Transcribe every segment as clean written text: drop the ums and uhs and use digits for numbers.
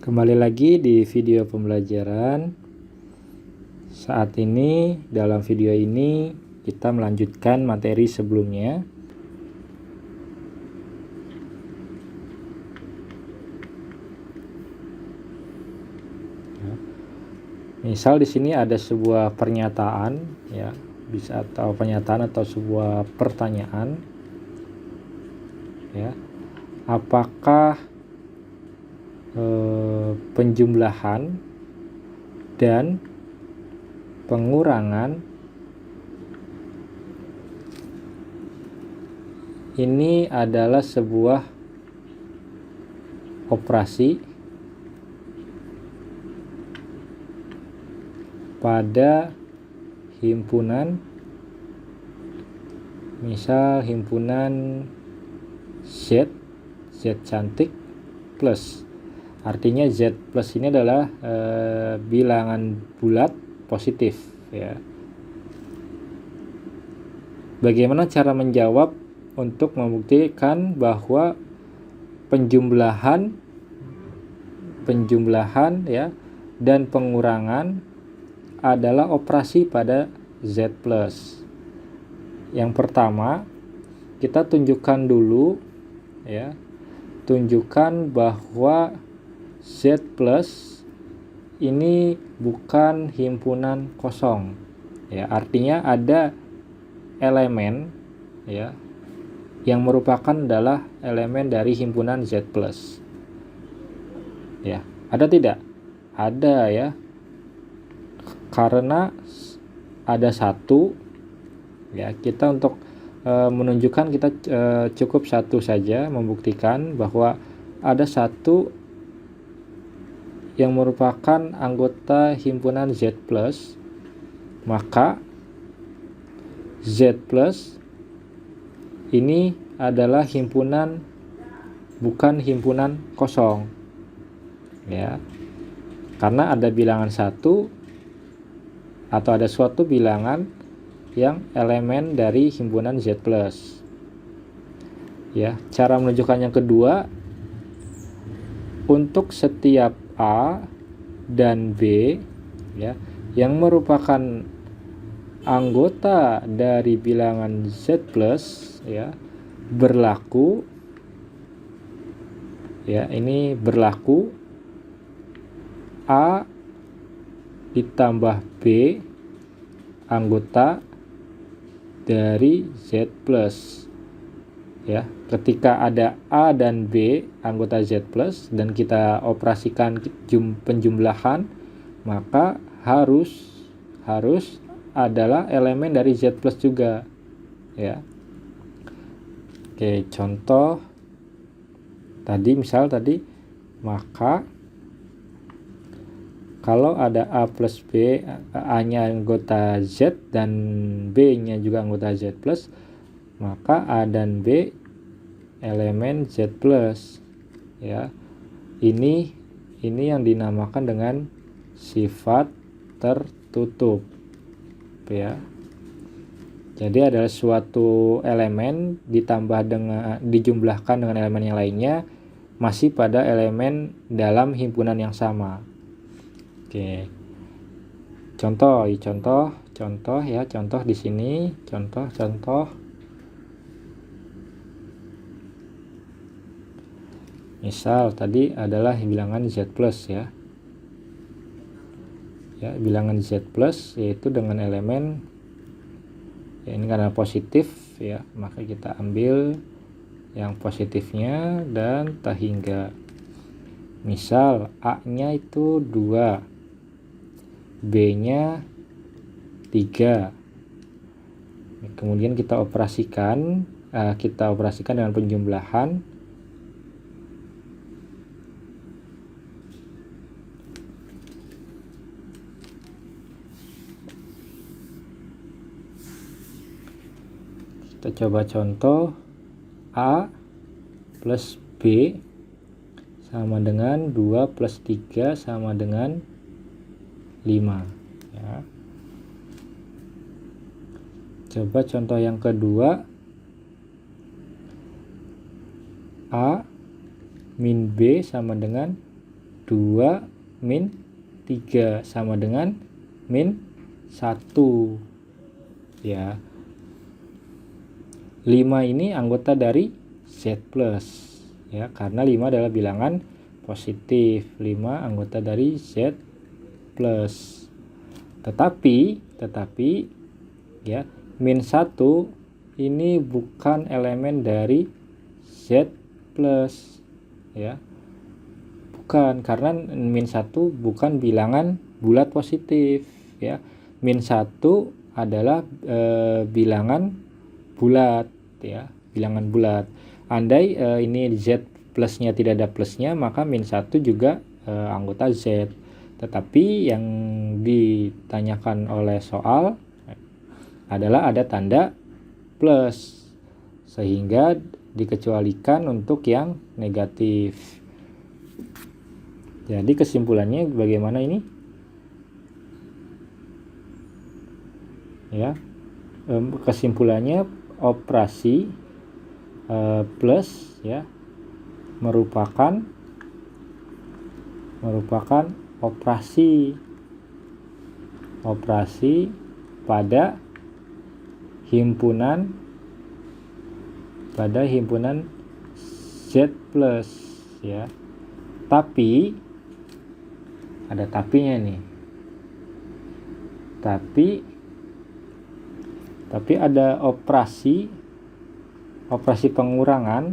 Kembali lagi di video pembelajaran. Saat ini, dalam video ini kita melanjutkan materi sebelumnya. Misal di sini ada sebuah pernyataan, ya, bisa atau pernyataan atau sebuah pertanyaan, ya. Apakah penjumlahan dan pengurangan ini adalah sebuah operasi pada himpunan, misal himpunan Z cantik plus. Artinya Z plus ini adalah bilangan bulat positif, ya. Bagaimana cara menjawab untuk membuktikan bahwa penjumlahan ya dan pengurangan adalah operasi pada Z plus. Yang pertama, kita tunjukkan dulu, ya, tunjukkan bahwa Z plus ini bukan himpunan kosong, ya. Artinya ada elemen, ya, yang merupakan adalah elemen dari himpunan Z plus, ya. Ada tidak? Ada, ya, karena ada satu, ya. Kita untuk menunjukkan, kita cukup satu saja membuktikan bahwa ada satu yang merupakan anggota himpunan Z plus, maka Z plus ini adalah himpunan, bukan himpunan kosong, ya, karena ada bilangan satu atau ada suatu bilangan yang elemen dari himpunan Z plus, ya. Cara menunjukkan yang kedua, untuk setiap A dan B, ya, yang merupakan anggota dari bilangan Z plus, ya, berlaku, ya, ini berlaku A ditambah B anggota dari Z plus, ya. Ketika ada A dan B anggota Z plus dan kita operasikan penjumlahan, maka harus adalah elemen dari Z plus juga, ya. Oke, contoh tadi, misal tadi, maka kalau ada A plus B, A-nya anggota Z dan B-nya juga anggota Z plus, maka A dan B elemen Z plus, ya. Ini yang dinamakan dengan sifat tertutup, ya. Jadi adalah suatu elemen dijumlahkan dengan elemen yang lainnya masih pada elemen dalam himpunan yang sama. Oke. Contoh ya, contoh di sini, contoh. Misal tadi adalah bilangan Z plus, ya. Ya, bilangan Z plus yaitu dengan elemen, ya, ini karena positif, ya, maka kita ambil yang positifnya dan tak hingga. Misal A-nya itu 2, B-nya 3. Kemudian kita operasikan dengan penjumlahan. Kita coba contoh, A plus B sama dengan 2 plus 3 sama dengan 5, ya. Coba contoh yang kedua, A min B sama dengan 2 2 min 3 sama dengan min 1 ya. 5 ini anggota dari Z plus ya, karena 5 adalah bilangan positif. 5 anggota dari Z plus. Tetapi ya, min 1 ini bukan elemen dari Z plus ya. Bukan, karena min 1 bukan bilangan bulat positif ya. Min 1 adalah bilangan bulat ya, bilangan bulat. Andai ini Z plusnya tidak ada plusnya, maka min 1 juga anggota Z. Tetapi yang ditanyakan oleh soal adalah ada tanda plus, sehingga dikecualikan untuk yang negatif. Jadi kesimpulannya bagaimana ini? Ya, kesimpulannya operasi plus ya merupakan operasi pada himpunan Z plus ya. Tapi ada tapinya nih. Tapi ada operasi pengurangan.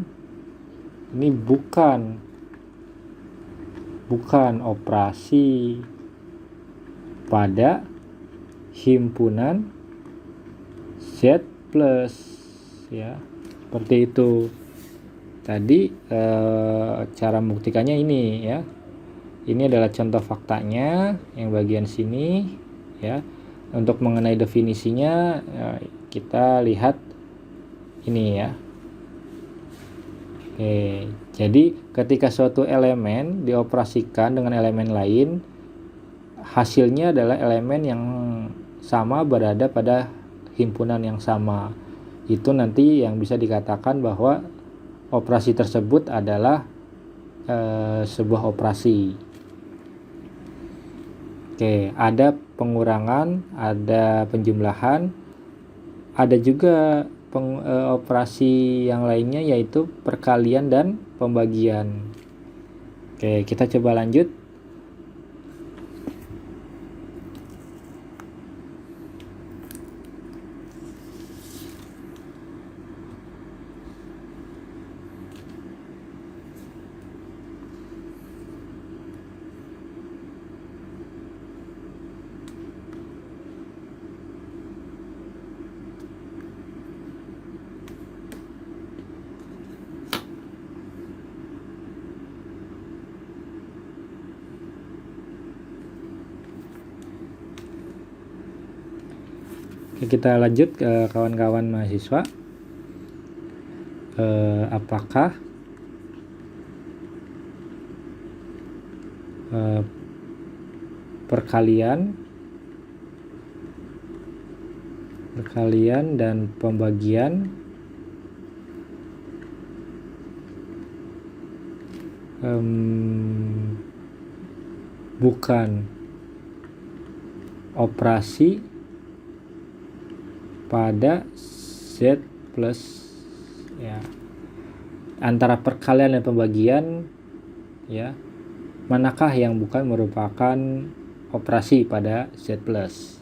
Ini bukan operasi pada himpunan Z plus ya, seperti itu. Tadi cara membuktikannya ini ya. Ini adalah contoh faktanya yang bagian sini ya. Untuk mengenai definisinya kita lihat ini ya. Oke, jadi ketika suatu elemen dioperasikan dengan elemen lain, hasilnya adalah elemen yang sama berada pada himpunan yang sama. Itu nanti yang bisa dikatakan bahwa operasi tersebut adalah sebuah operasi. Oke, ada pengurangan, ada penjumlahan, ada juga operasi yang lainnya yaitu perkalian dan pembagian. Oke, kita coba lanjut. Kita lanjut ke kawan-kawan mahasiswa. Apakah perkalian dan pembagian bukan operasi pada Z plus ya. Antara perkalian dan pembagian ya, manakah yang bukan merupakan operasi pada Z plus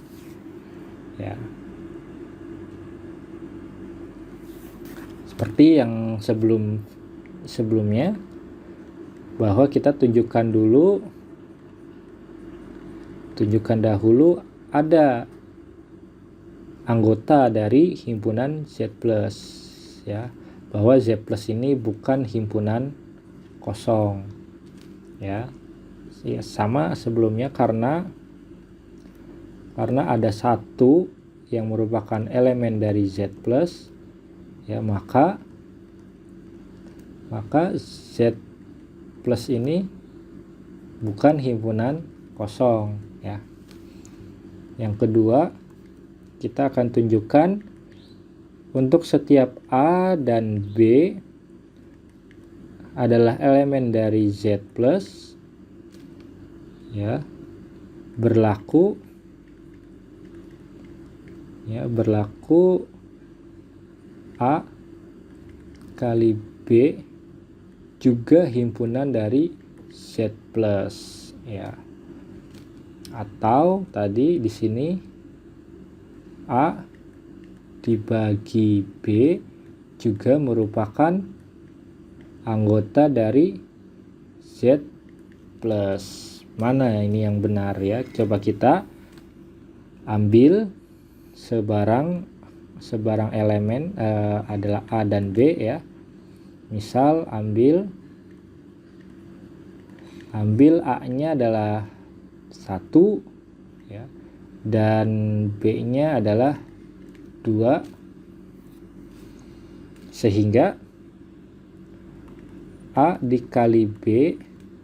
ya. Seperti yang sebelumnya, bahwa kita tunjukkan dahulu ada anggota dari himpunan Z plus ya, bahwa Z plus ini bukan himpunan kosong ya. Sama sebelumnya, karena ada satu yang merupakan elemen dari Z plus ya, maka Z plus ini bukan himpunan kosong ya. Yang kedua, kita akan tunjukkan untuk setiap A dan B adalah elemen dari Z plus ya, berlaku A kali B juga himpunan dari Z plus, ya. Atau tadi di sini A dibagi B juga merupakan anggota dari Z plus. Mana ini yang benar ya? Coba kita ambil sebarang elemen adalah A dan B ya. Misal ambil A-nya adalah 1 ya, dan B-nya adalah 2, sehingga A dikali B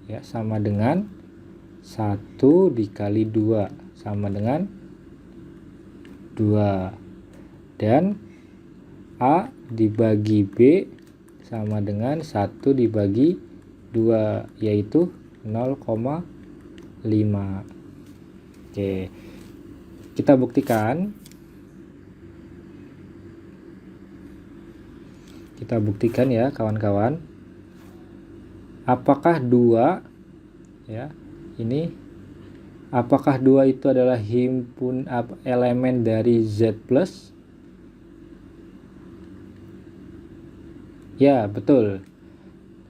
ya sama dengan 1 dikali 2 sama dengan 2, dan A dibagi B sama dengan 1 dibagi 2, yaitu 0,5. Oke, kita buktikan. Ya kawan-kawan, apakah 2 ya, ini apakah 2 itu adalah elemen dari Z plus? Ya, betul.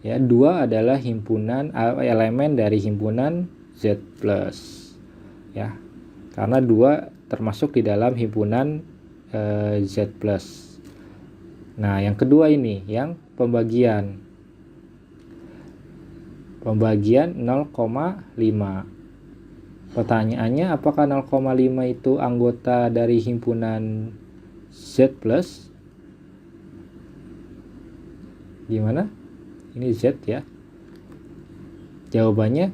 Ya, 2 adalah elemen dari himpunan Z plus. Ya. Karena 2 termasuk di dalam himpunan Z plus. Nah, yang kedua ini yang pembagian 0,5. Pertanyaannya, apakah 0,5 itu anggota dari himpunan Z plus? Gimana? Ini Z ya. Jawabannya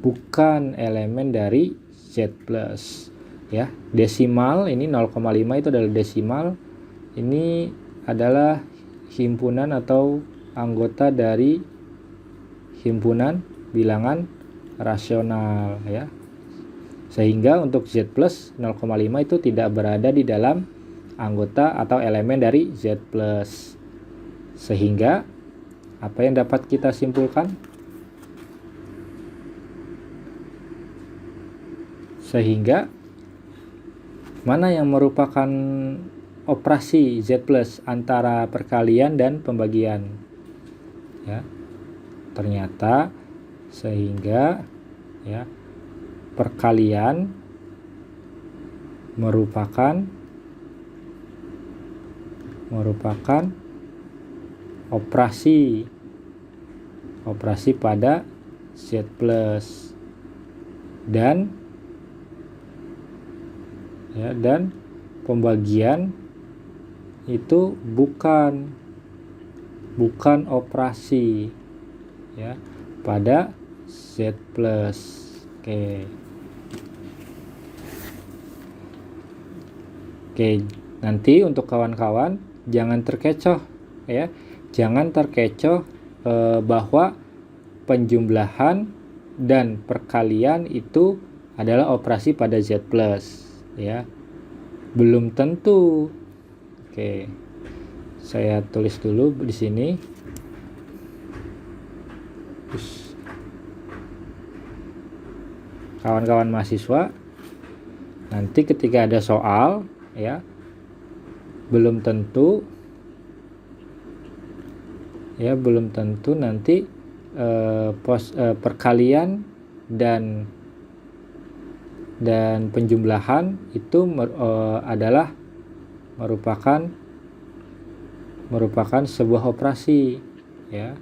bukan elemen dari Z plus ya. Desimal ini 0,5 itu adalah desimal. Ini adalah himpunan atau anggota dari himpunan bilangan rasional ya. Sehingga untuk Z plus 0,5 itu tidak berada di dalam anggota atau elemen dari Z plus. Sehingga apa yang dapat kita simpulkan? Sehingga mana yang merupakan operasi Z plus antara perkalian dan pembagian ya. Ternyata sehingga ya, perkalian merupakan operasi pada Z plus, dan pembagian itu bukan operasi ya pada Z plus. Oke, nanti untuk kawan-kawan jangan terkecoh ya, bahwa penjumlahan dan perkalian itu adalah operasi pada Z plus ya. Belum tentu. Oke. Saya tulis dulu di sini. Kawan-kawan mahasiswa, nanti ketika ada soal ya, belum tentu nanti perkalian dan penjumlahan itu adalah merupakan sebuah operasi ya.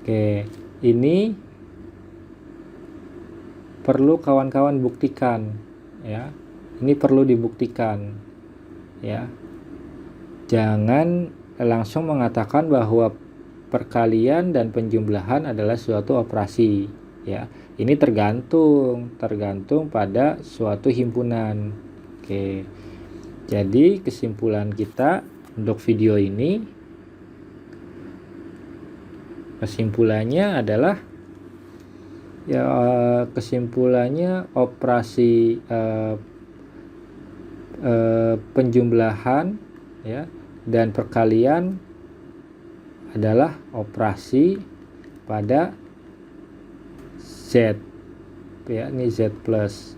Oke, ini perlu kawan-kawan buktikan ya. Ini perlu dibuktikan ya. Jangan langsung mengatakan bahwa perkalian dan penjumlahan adalah suatu operasi ya. Ini tergantung pada suatu himpunan. Oke. Jadi kesimpulan kita untuk video ini, kesimpulannya adalah Ya, kesimpulannya operasi penjumlahan ya dan perkalian adalah operasi pada Z ya, ini Z plus,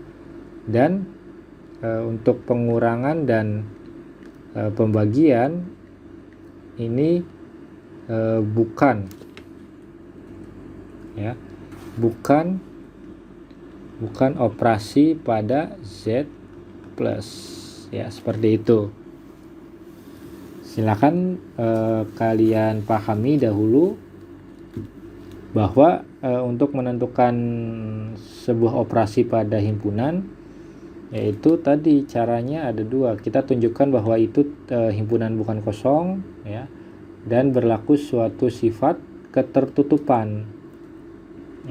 dan untuk pengurangan dan pembagian ini bukan ya, bukan operasi pada Z plus ya, seperti itu. Silakan kalian pahami dahulu bahwa untuk menentukan sebuah operasi pada himpunan, yaitu tadi caranya ada dua. Kita tunjukkan bahwa itu himpunan bukan kosong ya, dan berlaku suatu sifat ketertutupan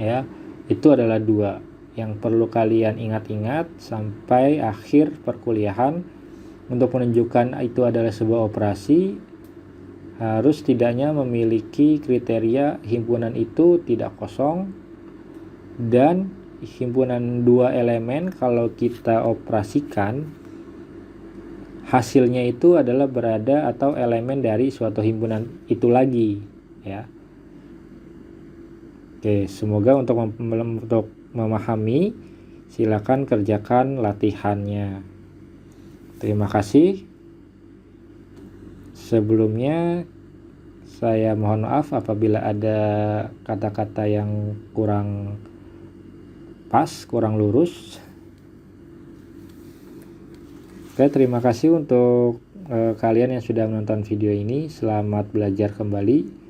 ya. Itu adalah dua yang perlu kalian ingat-ingat sampai akhir perkuliahan. Untuk menunjukkan itu adalah sebuah operasi, harus tidaknya memiliki kriteria himpunan itu tidak kosong, dan himpunan dua elemen kalau kita operasikan hasilnya itu adalah berada atau elemen dari suatu himpunan itu lagi ya. Oke, semoga untuk memahami, silakan kerjakan latihannya. Terima kasih. Sebelumnya saya mohon maaf apabila ada kata-kata yang kurang pas, kurang lurus. Oke, terima kasih untuk kalian yang sudah menonton video ini. Selamat belajar kembali.